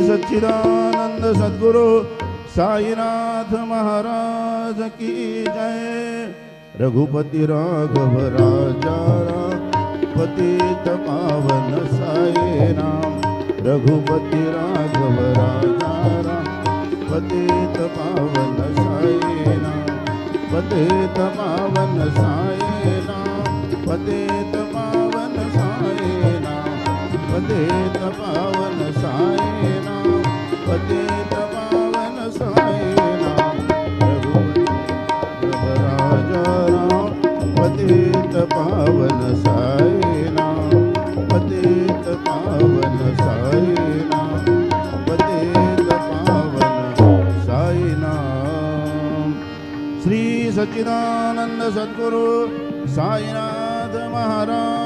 सच्चिदानंद सद्गुरु साईनाथ महाराज की जय। रघुपति राघव राजा पतित पावन साई राम। रघुपति राघव राजा पतित पावन साई राम। पतित पावन साई राम। पतित पावन साई राम। पतित पावन साई राम। पतित पावन साई राम। रघुपति राजा राम पतित पावन साई राम। पतित पावन साई राम। पतित पावन साई नाम। श्री सच्चिदानंद सद्गुरु साईनाथ महाराज